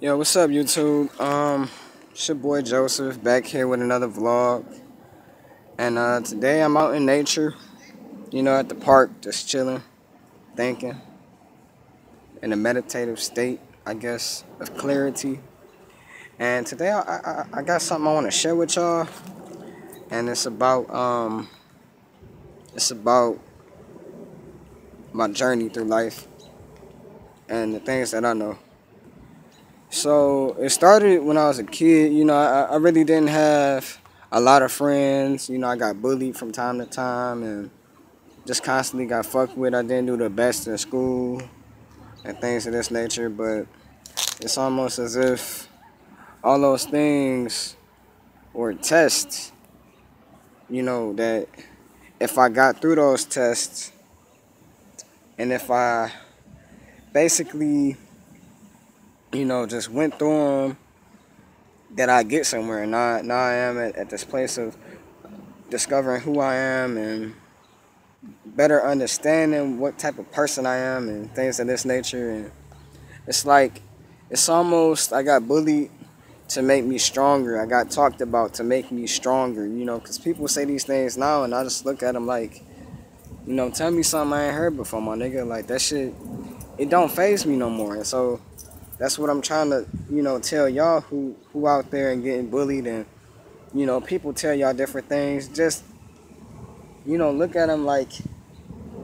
Yo, what's up, YouTube? It's your boy Joseph back here with another vlog. And today I'm out in nature, at the park, just chilling, thinking, in a meditative state, I guess, of clarity. And today I got something I want to share with y'all, and it's about my journey through life and the things that I know. So it started when I was a kid. I really didn't have a lot of friends. I got bullied from time to time and just constantly got fucked with. I didn't do the best in school and things of this nature. But it's almost as if all those things were tests, that if I got through those tests and if I basically, just went through them, that I get somewhere. And now I am at this place of discovering who I am and better understanding what type of person I am and things of this nature. And it's like, it's almost, I got bullied to make me stronger. I got talked about to make me stronger, because people say these things now and I just look at them like, tell me something I ain't heard before, my nigga. Like, that shit, it don't faze me no more. And so that's what I'm trying to, tell y'all who out there and getting bullied and, people tell y'all different things. Just, look at them like,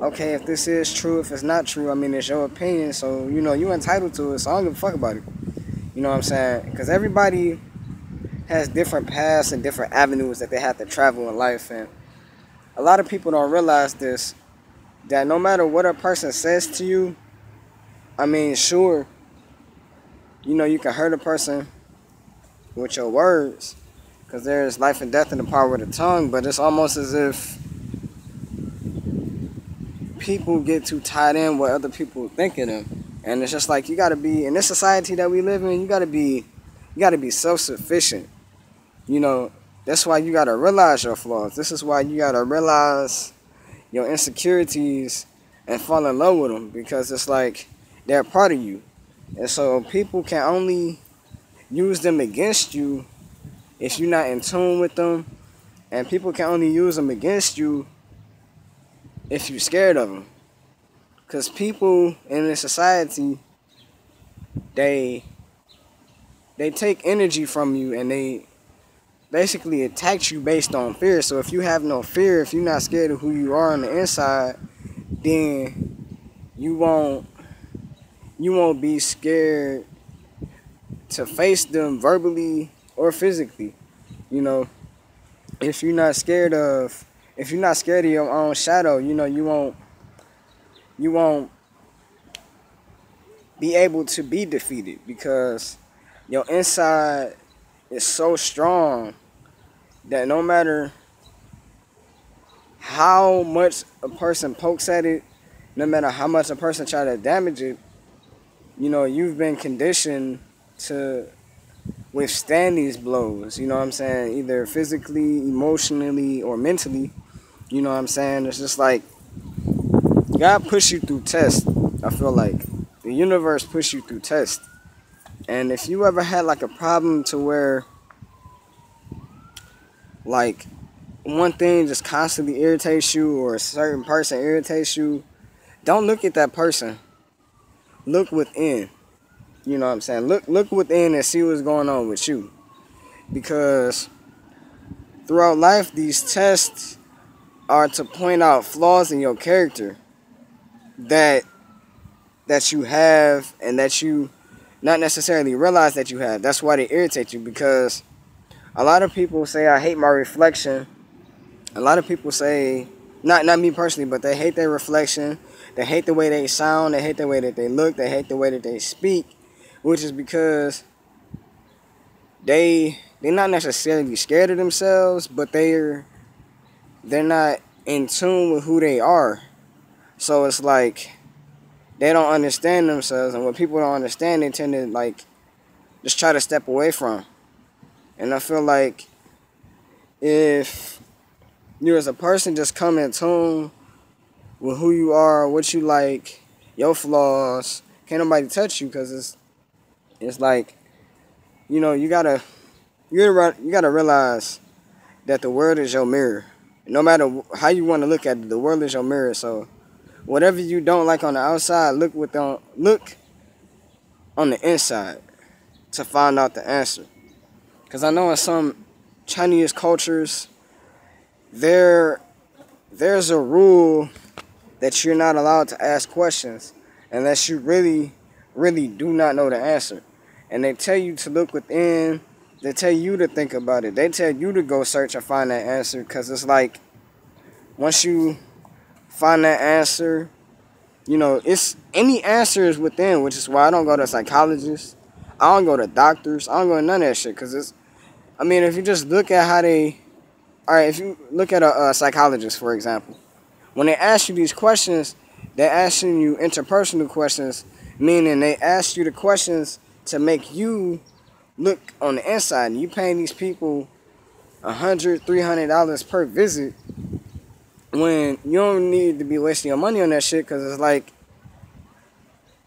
okay, if this is true, if it's not true, I mean, it's your opinion. So, you entitled to it. So I don't give a fuck about it. You know what I'm saying? Because everybody has different paths and different avenues that they have to travel in life. And a lot of people don't realize this, that no matter what a person says to you, I mean, sure, you can hurt a person with your words, because there's life and death in the power of the tongue, but it's almost as if people get too tied in what other people think of them. And it's just like, you gotta be, in this society that we live in, you gotta be self-sufficient. That's why you gotta realize your flaws. This is why you gotta realize your insecurities and fall in love with them, because it's like, they're a part of you. And so people can only use them against you if you're not in tune with them. And people can only use them against you if you're scared of them. Because people in this society, they take energy from you and they basically attack you based on fear. So if you have no fear, if you're not scared of who you are on the inside, then you won't be scared to face them verbally or physically. If you're not scared of your own shadow, you won't be able to be defeated, because your inside is so strong that no matter how much a person pokes at it, no matter how much a person try to damage it, you've been conditioned to withstand these blows, you know what I'm saying? Either physically, emotionally, or mentally, you know what I'm saying? It's just like, God push you through tests. I feel like the universe push you through tests. And if you ever had like a problem to where like one thing just constantly irritates you, or a certain person irritates you, don't look at that person. Look within. You know what I'm saying? Look within and see what's going on with you. Because throughout life, these tests are to point out flaws in your character that you have and that you not necessarily realize that you have. That's why they irritate you, because a lot of people say, I hate my reflection. A lot of people say, not me personally, but they hate their reflection. They hate the way they sound. They hate the way that they look. They hate the way that they speak, which is because they're not necessarily scared of themselves, but they're not in tune with who they are. So it's like they don't understand themselves, and when people don't understand, they tend to like just try to step away from. And I feel like if you as a person just come in tune with who you are, what you like, your flaws, can't nobody touch you, because it's like you gotta realize that the world is your mirror. No matter how you want to look at it, the world is your mirror. So whatever you don't like on the outside, look on the inside to find out the answer. Because I know in some Chinese cultures, there's a rule that you're not allowed to ask questions unless you really, really do not know the answer. And they tell you to look within. They tell you to think about it. They tell you to go search and find that answer, because it's like once you find that answer, it's any answer is within, which is why I don't go to psychologists. I don't go to doctors. I don't go to none of that shit, because if you just look at how they, all right, if you look at a psychologist, for example, when they ask you these questions, they're asking you interpersonal questions, meaning they ask you the questions to make you look on the inside. And you paying these people $100, $300 per visit when you don't need to be wasting your money on that shit, because it's like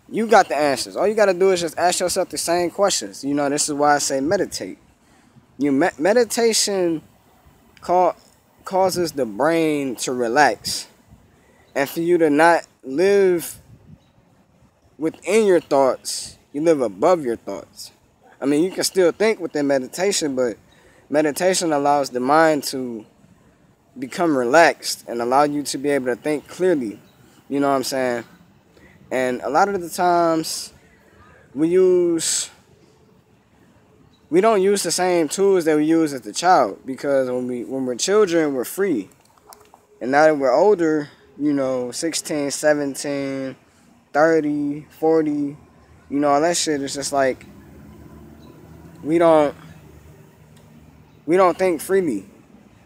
you got the answers. All you got to do is just ask yourself the same questions. This is why I say meditate. Meditation causes the brain to relax, and for you to not live within your thoughts, you live above your thoughts. You can still think within meditation, but meditation allows the mind to become relaxed and allow you to be able to think clearly. You know what I'm saying? And a lot of the times we don't use the same tools that we use as a child, because when we're children, we're free. And now that we're older, 16, 17, 30, 40, all that shit, is just like we don't think freely.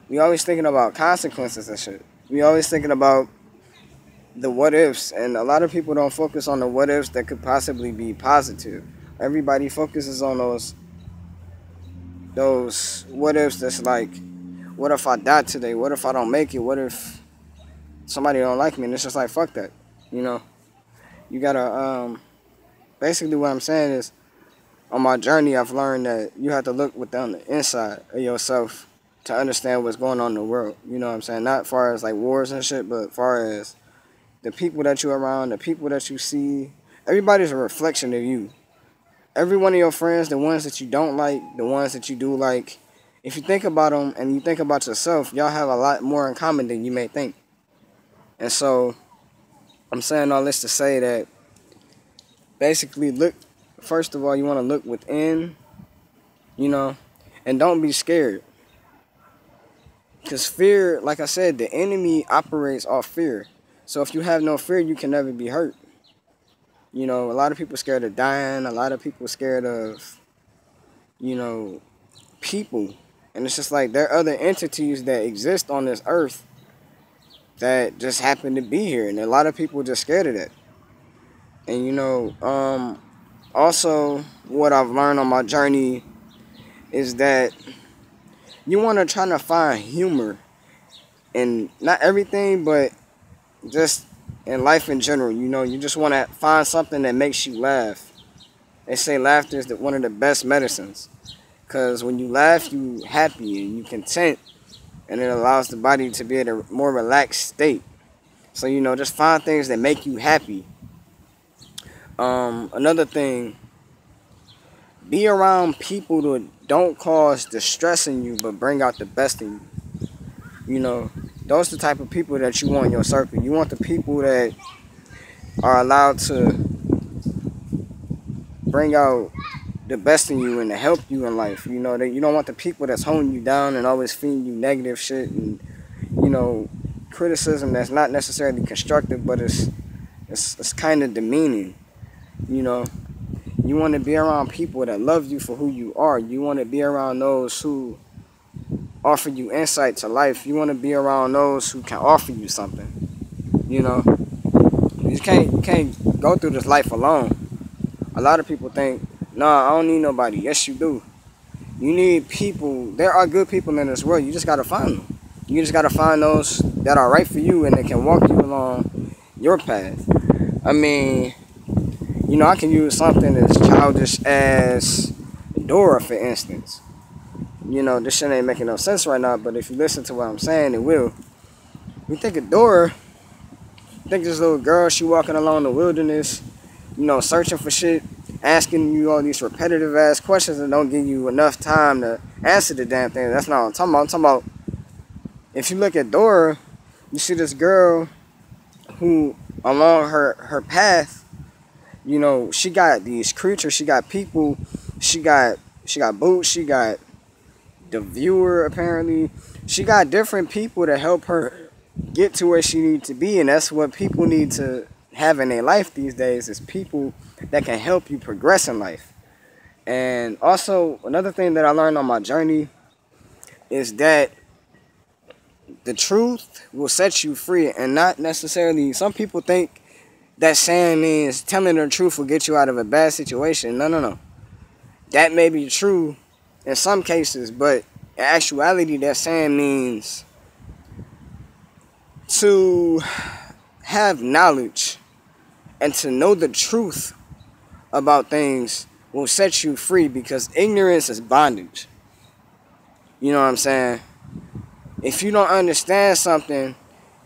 We always thinking about consequences and shit. We always thinking about the what ifs, and a lot of people don't focus on the what ifs that could possibly be positive. Everybody focuses on those what ifs that's like, what if I die today? What if I don't make it? What if somebody don't like me? And it's just like, fuck that. You gotta, basically what I'm saying is, on my journey, I've learned that you have to look within the inside of yourself to understand what's going on in the world. You know what I'm saying? Not far as like wars and shit, but far as the people that you're around, the people that you see. Everybody's a reflection of you. Every one of your friends, the ones that you don't like, the ones that you do like, if you think about them and you think about yourself, y'all have a lot more in common than you may think. And so I'm saying all this to say that basically first of all, you want to look within, and don't be scared. Because fear, like I said, the enemy operates off fear. So if you have no fear, you can never be hurt. A lot of people scared of dying. A lot of people scared of, people. And it's just like there are other entities that exist on this earth that just happen to be here. And a lot of people are just scared of that. And, also, what I've learned on my journey is that you want to try to find humor in not everything, but just in life in general. You just want to find something that makes you laugh. They say laughter is one of the best medicines, because when you laugh, you happy and you content, and it allows the body to be in a more relaxed state. So, just find things that make you happy. Another thing, be around people that don't cause distress in you, but bring out the best in you. Those are the type of people that you want in your circle. You want the people that are allowed to bring out the best in you and to help you in life. You don't want the people that's holding you down and always feeding you negative shit and, criticism that's not necessarily constructive, but it's kind of demeaning. You want to be around people that love you for who you are. You want to be around those who offer you insight to life. You want to be around those who can offer you something. You can't go through this life alone. A lot of people think, nah, I don't need nobody. Yes, you do. You need people. There are good people in this world. You just got to find them. You just got to find those that are right for you and that can walk you along your path. I can use something as childish as door, for instance. You know, this shit ain't making no sense right now, but if you listen to what I'm saying, it will. You think a door, think this little girl, she walking along the wilderness, you know, searching for shit, asking you all these repetitive ass questions and don't give you enough time to answer the damn thing. That's not what I'm talking about. I'm talking about, if you look at Dora, you see this girl who, along her path, you know, she got these creatures, she got people, she got boots, she got the viewer, apparently. She got different people to help her get to where she needs to be, and that's what people need to have in their life these days, is people that can help you progress in life. And also, another thing that I learned on my journey is that the truth will set you free, and not necessarily, some people think that saying means telling the truth will get you out of a bad situation. No. That may be true in some cases, but in actuality, that saying means to have knowledge and to know the truth about things will set you free, because ignorance is bondage. You know what I'm saying? If you don't understand something,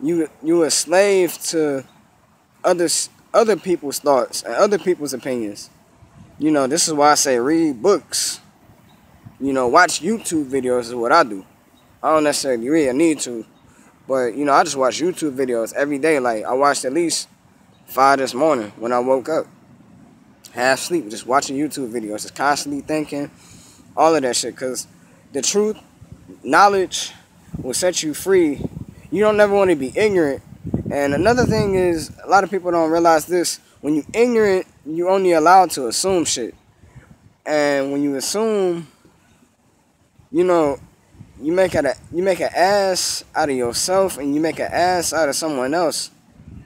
you a slave to other people's thoughts and other people's opinions. You know, this is why I say read books. You know, watch YouTube videos is what I do. I don't necessarily read, I need to. But, you know, I just watch YouTube videos every day. Like, I watched at least 5 this morning when I woke up. Half sleep, just watching YouTube videos, just constantly thinking, all of that shit. Because the truth, knowledge will set you free. You don't never want to be ignorant. And another thing is, a lot of people don't realize this. When you're ignorant, you're only allowed to assume shit. And when you assume, you know, you make an ass out of yourself, and you make an ass out of someone else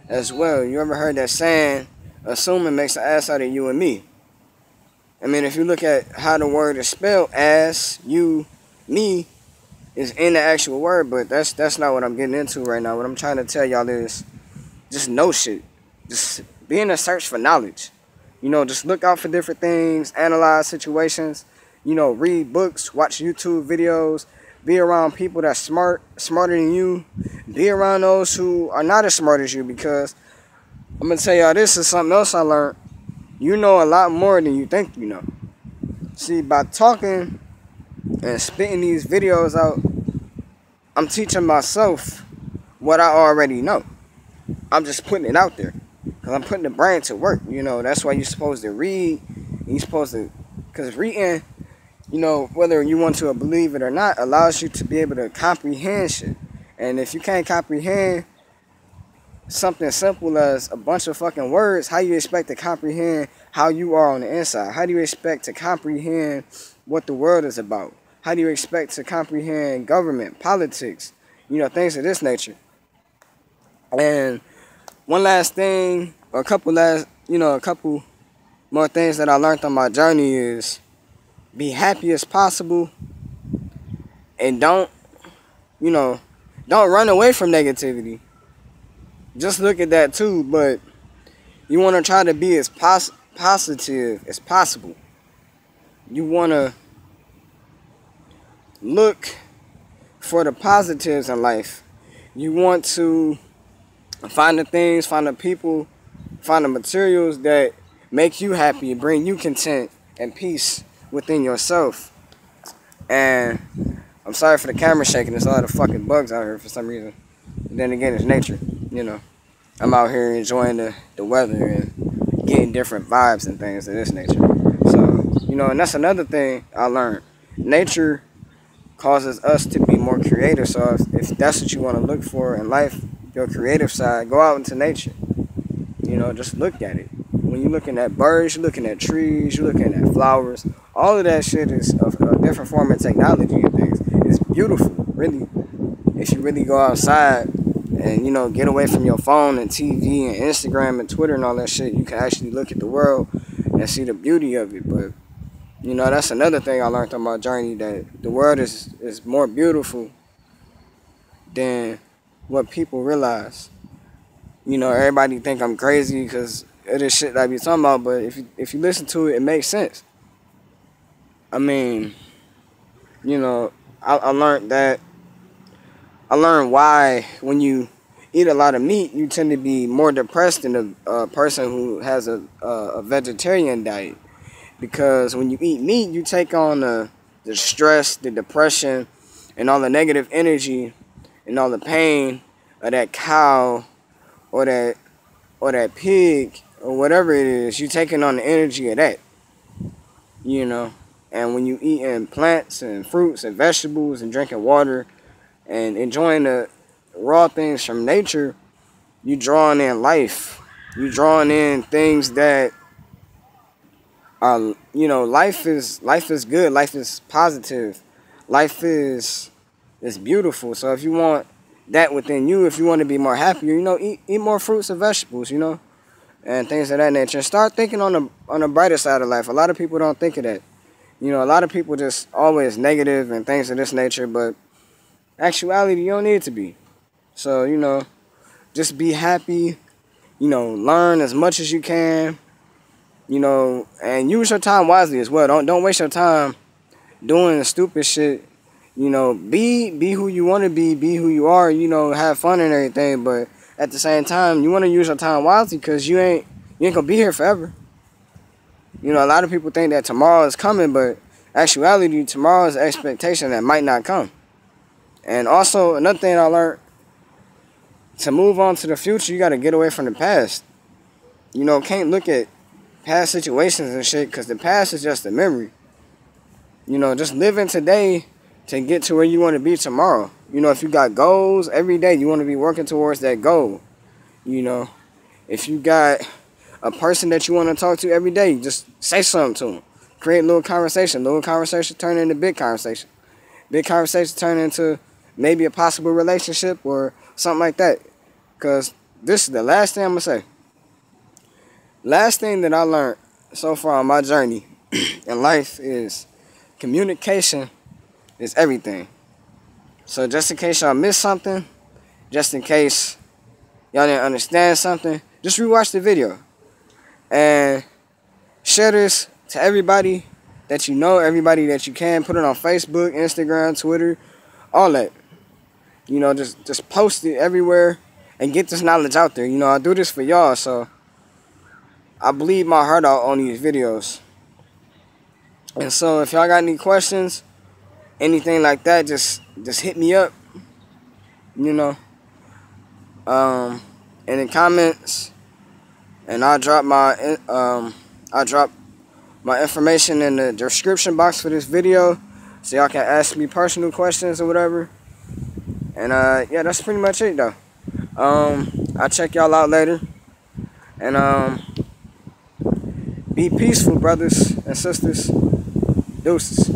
as well. You ever heard that saying, assuming makes an ass out of you and me? I mean, if you look at how the word is spelled, ass, you, me, is in the actual word, but that's not what I'm getting into right now. What I'm trying to tell y'all is just know shit. Just be in a search for knowledge. You know, just look out for different things, analyze situations, you know, read books, watch YouTube videos, be around people that's smarter than you, be around those who are not as smart as you, because I'm going to tell y'all, this is something else I learned. You know a lot more than you think you know. See, by talking and spitting these videos out, I'm teaching myself what I already know. I'm just putting it out there, because I'm putting the brain to work. You know, that's why you're supposed to read. You're supposed to, because reading, you know, whether you want to believe it or not, allows you to be able to comprehend shit. And if you can't comprehend something simple as a bunch of fucking words, how you expect to comprehend how you are on the inside? How do you expect to comprehend what the world is about? How do you expect to comprehend government, politics, you know, things of this nature? And one last thing, or a couple more things that I learned on my journey is be happy as possible, and don't run away from negativity. Just look at that too, but you want to try to be as positive as possible. You want to look for the positives in life. You want to find the things, find the people, find the materials that make you happy, bring you content and peace within yourself. And I'm sorry for the camera shaking. There's a lot of fucking bugs out here for some reason. But then again, it's nature, you know. I'm out here enjoying the weather and getting different vibes and things of this nature. So, you know, and that's another thing I learned. Nature causes us to be more creative. So if that's what you want to look for in life, your creative side, go out into nature. You know, just look at it. When you're looking at birds, you're looking at trees, you're looking at flowers. All of that shit is a different form of technology and things. It's beautiful, really. If you really go outside and, you know, get away from your phone and TV and Instagram and Twitter and all that shit, you can actually look at the world and see the beauty of it. But, you know, that's another thing I learned on my journey, that the world is more beautiful than what people realize. You know, everybody think I'm crazy because of this shit that I be talking about, but if you listen to it, it makes sense. I mean, you know, I learned that. I learned why when you eat a lot of meat, you tend to be more depressed than a person who has a vegetarian diet. Because when you eat meat, you take on the stress, the depression, and all the negative energy and all the pain of that cow or that pig or whatever it is. You taking on the energy of that, you know. And when you eating plants and fruits and vegetables and drinking water and enjoying the raw things from nature, you drawing in life. You drawing in things that are, life is good, life is positive, life is beautiful. So if you want that within you, if you want to be more happier, eat more fruits and vegetables, and things of that nature. And start thinking on the brighter side of life. A lot of people don't think of that. A lot of people just always negative and things of this nature, but actuality, you don't need to be. So, just be happy, learn as much as you can, and use your time wisely as well. Don't waste your time doing stupid shit. Be who you want to be who you are, have fun and everything, but at the same time, you want to use your time wisely because you ain't gonna be here forever. A lot of people think that tomorrow is coming, but actuality, tomorrow is an expectation that might not come. And also, another thing I learned, to move on to the future, you got to get away from the past. Can't look at past situations and shit because the past is just a memory. Just living today to get to where you want to be tomorrow. If you got goals, every day you want to be working towards that goal. If you got a person that you want to talk to every day, just say something to them. Create a little conversation. Little conversation turn into big conversation. Big conversation turn into maybe a possible relationship or something like that. Because this is the last thing I'm going to say. Last thing that I learned so far on my journey in life is communication is everything. So just in case y'all missed something, just in case y'all didn't understand something, just rewatch the video. And share this to everybody that you know, everybody that you can. Put it on Facebook, Instagram, Twitter, all that. Just post it everywhere and get this knowledge out there. I do this for y'all, so I bleed my heart out on these videos. And so if y'all got any questions, anything like that, just hit me up. In the comments, and I'll drop my information in the description box for this video, so y'all can ask me personal questions or whatever. And yeah, that's pretty much it though. I'll check y'all out later. And be peaceful, brothers and sisters. Deuces.